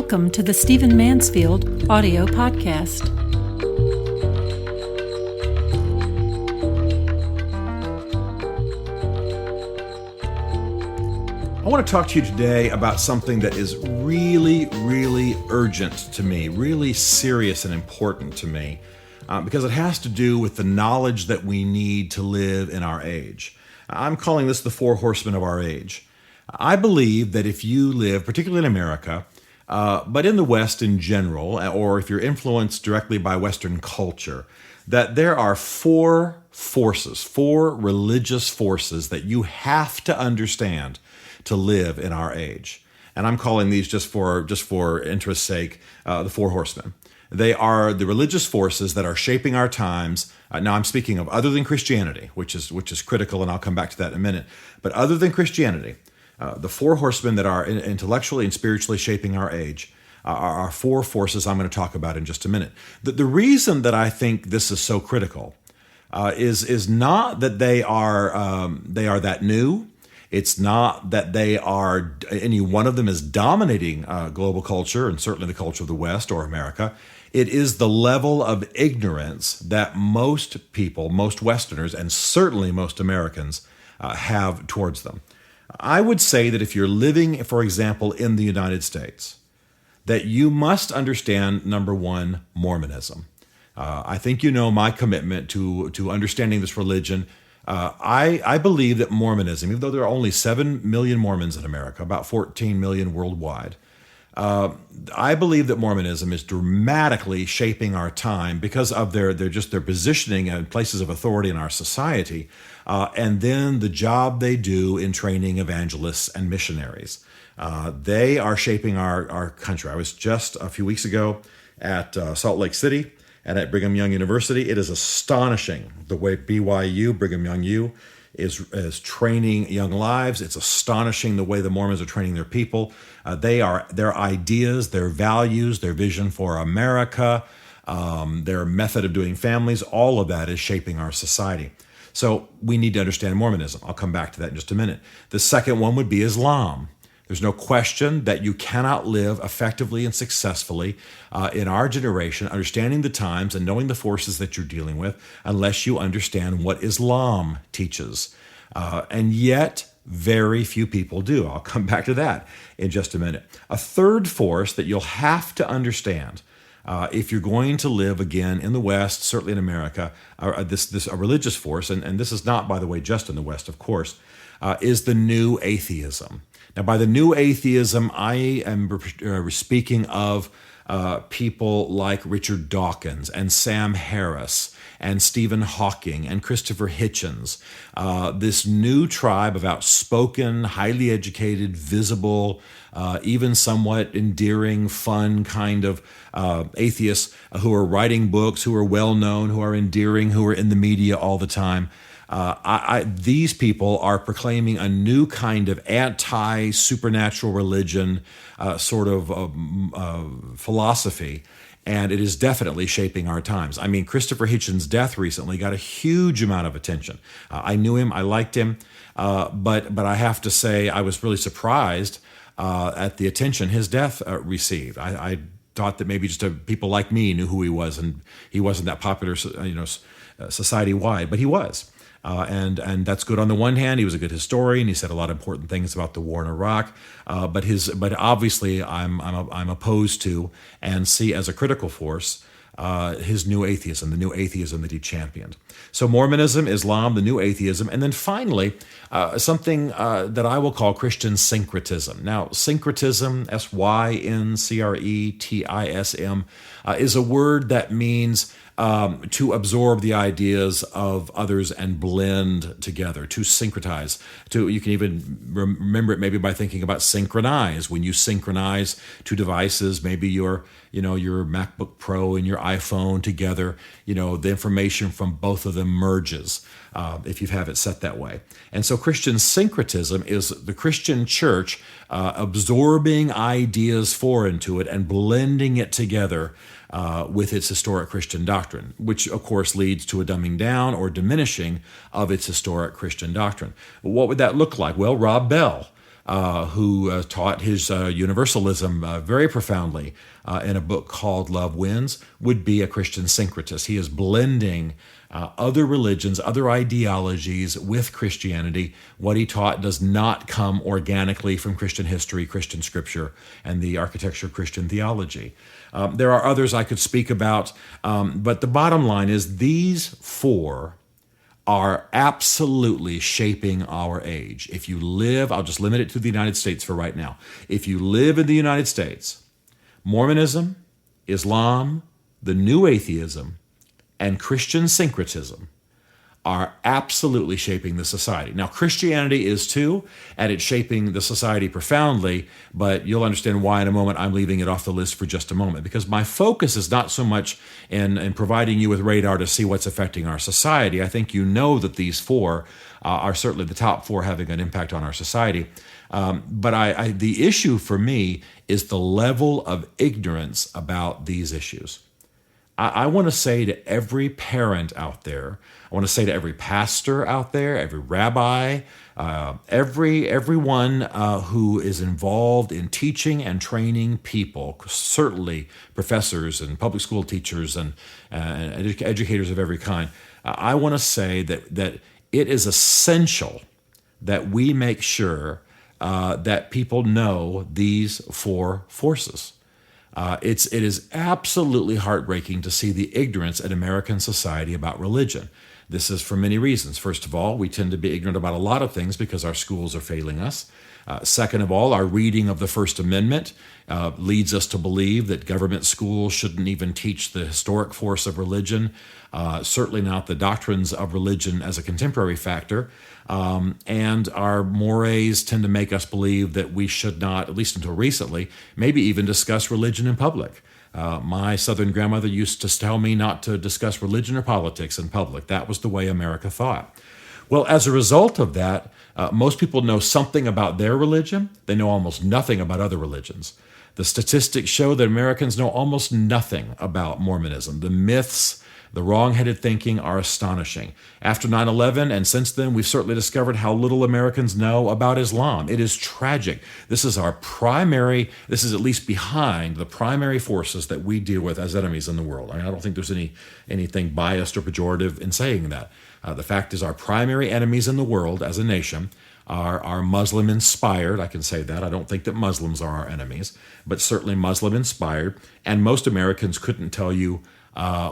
Welcome to the Stephen Mansfield audio podcast. I want to talk to you today about something that is really, really urgent to me, really serious and important to me, because it has to do with the knowledge that we need to live in our age. I'm calling this the four horsemen of our age. I believe that if you live, particularly in America, but in the West in general, or if you're influenced directly by Western culture, that there are four religious forces that you have to understand to live in our age. And I'm calling these just for interest's sake, the four horsemen. They are the religious forces that are shaping our times. Now I'm speaking of other than Christianity, which is critical, and I'll come back to that in a minute. But other than Christianity, the four horsemen that are intellectually and spiritually shaping our age are four forces I'm going to talk about in just a minute. The reason that I think this is so critical is not that they are that new. It's not that any one of them is dominating global culture and certainly the culture of the West or America. It is the level of ignorance that most people, most Westerners, and certainly most Americans have towards them. I would say that if you're living, for example, in the United States, that you must understand, number one, Mormonism. I think you know my commitment to understanding this religion. I believe that Mormonism, even though there are only 7 million Mormons in America, about 14 million worldwide, I believe that Mormonism is dramatically shaping our time because of their positioning in places of authority in our society, and then the job they do in training evangelists and missionaries. They are shaping our country. I was just a few weeks ago at Salt Lake City and at Brigham Young University. It is astonishing the way Brigham Young U, is training young lives. It's astonishing the way the Mormons are training their people. Their ideas, their values, their vision for America, their method of doing families, all of that is shaping our society. So we need to understand Mormonism. I'll come back to that in just a minute. The second one would be Islam. There's no question that you cannot live effectively and successfully in our generation, understanding the times and knowing the forces that you're dealing with, unless you understand what Islam teaches. And yet, very few people do. I'll come back to that in just a minute. A third force that you'll have to understand if you're going to live again in the West, certainly in America, a religious force, and this is not, by the way, just in the West, of course, is the new atheism. Now, by the new atheism, I am speaking of people like Richard Dawkins and Sam Harris and Stephen Hawking and Christopher Hitchens, this new tribe of outspoken, highly educated, visible, even somewhat endearing, fun kind of atheists who are writing books, who are well-known, who are endearing, who are in the media all the time. These people are proclaiming a new kind of anti-supernatural religion sort of philosophy, and it is definitely shaping our times. I mean, Christopher Hitchens' death recently got a huge amount of attention. I knew him, I liked him, but I have to say I was really surprised at the attention his death received. I thought that maybe just people like me knew who he was, and he wasn't that popular, society-wide, but he was. And that's good on the one hand. He was a good historian. He said a lot of important things about the war in Iraq. But obviously I'm opposed to and see as a critical force his new atheism, the new atheism that he championed. So Mormonism, Islam, the new atheism, and then finally something that I will call Christian syncretism. Now, syncretism, syncretism, is a word that means to absorb the ideas of others and blend together, to syncretize. You can even remember it maybe by thinking about synchronize. When you synchronize two devices, maybe your MacBook Pro and your iPhone together, the information from both of them merges if you have it set that way. And so Christian syncretism is the Christian church absorbing ideas foreign to it and blending it together with its historic Christian doctrine, which of course leads to a dumbing down or diminishing of its historic Christian doctrine. What would that look like? Well, Rob Bell who taught his universalism very profoundly in a book called Love Wins, would be a Christian syncretist. He is blending other religions, other ideologies with Christianity. What he taught does not come organically from Christian history, Christian scripture, and the architecture of Christian theology. There are others I could speak about, but the bottom line is these four are absolutely shaping our age. If you live, I'll just limit it to the United States for right now. If you live in the United States, Mormonism, Islam, the New Atheism, and Christian syncretism are absolutely shaping the society. Now, Christianity is too, and it's shaping the society profoundly, but you'll understand why in a moment. I'm leaving it off the list for just a moment, because my focus is not so much in providing you with radar to see what's affecting our society. I think you know that these four are certainly the top four having an impact on our society. But the issue for me is the level of ignorance about these issues. I want to say to every parent out there, I want to say to every pastor out there, every rabbi, everyone who is involved in teaching and training people, certainly professors and public school teachers and educators of every kind, I want to say that it is essential that we make sure that people know these four forces. It is absolutely heartbreaking to see the ignorance in American society about religion. This is for many reasons. First of all, we tend to be ignorant about a lot of things because our schools are failing us. Second of all, our reading of the First Amendment leads us to believe that government schools shouldn't even teach the historic force of religion, certainly not the doctrines of religion as a contemporary factor. And our mores tend to make us believe that we should not, at least until recently, maybe even discuss religion in public. My Southern grandmother used to tell me not to discuss religion or politics in public. That was the way America thought. Well, as a result of that, most people know something about their religion. They know almost nothing about other religions. The statistics show that Americans know almost nothing about Mormonism. The myths, the wrong-headed thinking are astonishing. After 9/11 and since then, we've certainly discovered how little Americans know about Islam. It is tragic. This is at least behind the primary forces that we deal with as enemies in the world. I don't think there's anything biased or pejorative in saying that. The fact is our primary enemies in the world as a nation are Muslim-inspired. I can say that. I don't think that Muslims are our enemies, but certainly Muslim-inspired. And most Americans couldn't tell you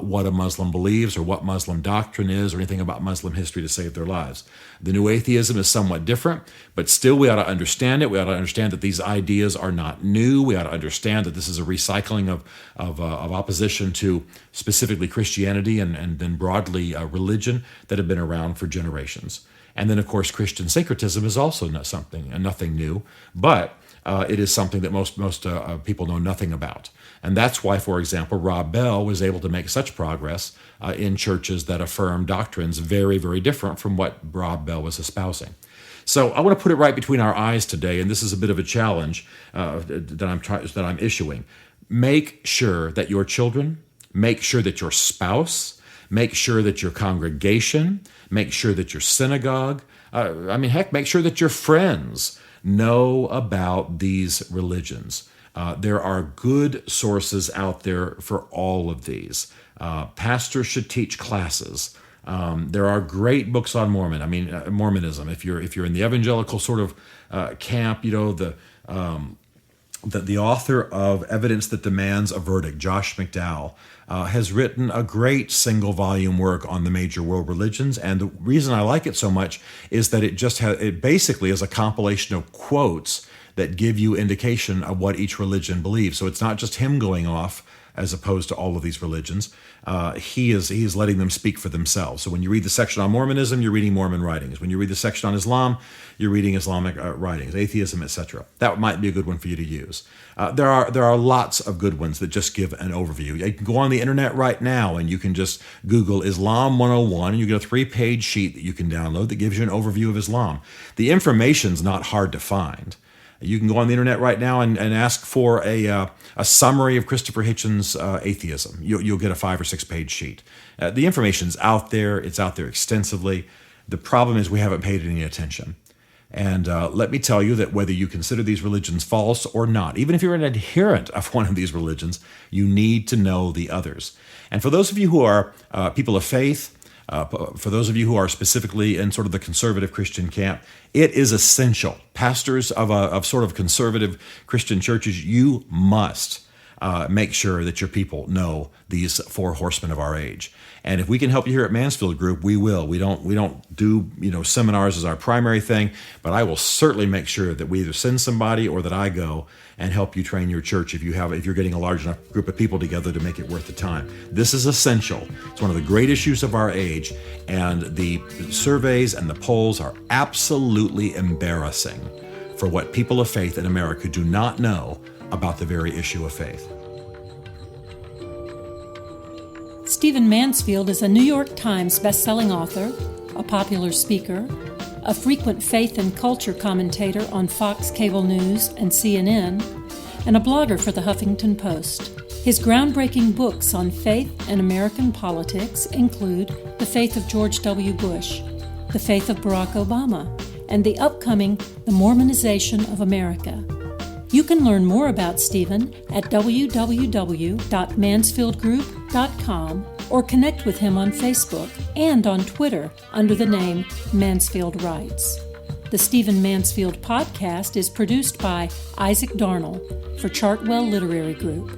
what a Muslim believes or what Muslim doctrine is or anything about Muslim history to save their lives. The New Atheism is somewhat different, but still we ought to understand it. We ought to understand that these ideas are not new. We ought to understand that this is a recycling of opposition to specifically Christianity and then broadly religion that have been around for generations. And then, of course, Christian syncretism is also nothing new, but it is something that most people know nothing about. And that's why, for example, Rob Bell was able to make such progress in churches that affirm doctrines very, very different from what Rob Bell was espousing. So I want to put it right between our eyes today, and this is a bit of a challenge that I'm issuing. Make sure that your children, make sure that your spouse, make sure that your congregation, make sure that your synagogue, make sure that your friends know about these religions. There are good sources out there for all of these. Pastors should teach classes. There are great books on Mormonism. If you're in the evangelical sort of camp, the author of Evidence That Demands a Verdict, Josh McDowell, has written a great single-volume work on the major world religions, and the reason I like it so much is that it basically is a compilation of quotes that give you indication of what each religion believes. So it's not just him going off as opposed to all of these religions. He is letting them speak for themselves. So when you read the section on Mormonism, you're reading Mormon writings. When you read the section on Islam, you're reading Islamic writings, atheism, etc. That might be a good one for you to use. There are lots of good ones that just give an overview. You can go on the internet right now and you can just Google Islam 101 and you get a 3-page sheet that you can download that gives you an overview of Islam. The information's not hard to find. You can go on the internet right now and ask for a summary of Christopher Hitchens' atheism. You'll get a 5 or 6 page sheet. The information's out there. It's out there extensively. The problem is we haven't paid any attention. And let me tell you that whether you consider these religions false or not, even if you're an adherent of one of these religions, you need to know the others. And for those of you who are people of faith, for those of you who are specifically in sort of the conservative Christian camp, it is essential. Pastors of sort of conservative Christian churches, you must make sure that your people know these four horsemen of our age. And if we can help you here at Mansfield Group, we will. We don't do seminars as our primary thing, but I will certainly make sure that we either send somebody or that I go and help you train your church if you're getting a large enough group of people together to make it worth the time. This is essential. It's one of the great issues of our age, and the surveys and the polls are absolutely embarrassing for what people of faith in America do not know about the very issue of faith. Stephen Mansfield is a New York Times best-selling author, a popular speaker, a frequent faith and culture commentator on Fox Cable News and CNN, and a blogger for the Huffington Post. His groundbreaking books on faith and American politics include The Faith of George W. Bush, The Faith of Barack Obama, and the upcoming The Mormonization of America. You can learn more about Stephen at www.mansfieldgroup.com or connect with him on Facebook and on Twitter under the name Mansfield Writes. The Stephen Mansfield podcast is produced by Isaac Darnell for Chartwell Literary Group.